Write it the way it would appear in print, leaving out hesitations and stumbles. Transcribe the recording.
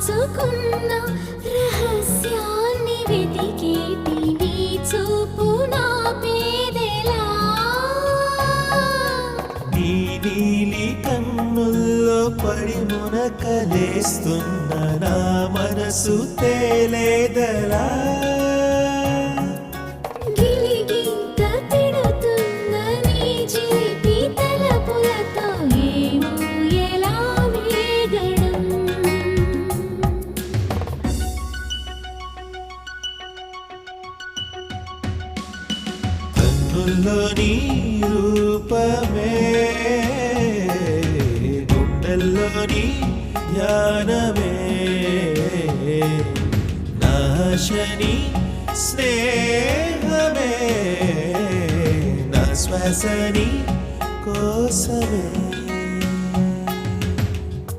దాచుకున్న రహస్యాన్ని వెతికేటి నీ చూపు నా పేదెలా నీ నీలి కన్నుల్లో పడి మునకలేస్తున్న నా మనసు తేలేదలా గిలిగింత తిడుతున్న నీ చిలిపి తలపులతో ఏమో ఎలా వేగడం కన్నుల్లో నీ రూపమే గుండెల్లో నీ ధ్యానమే నాశని స్నేహమే నా శ్వాసని కోసమే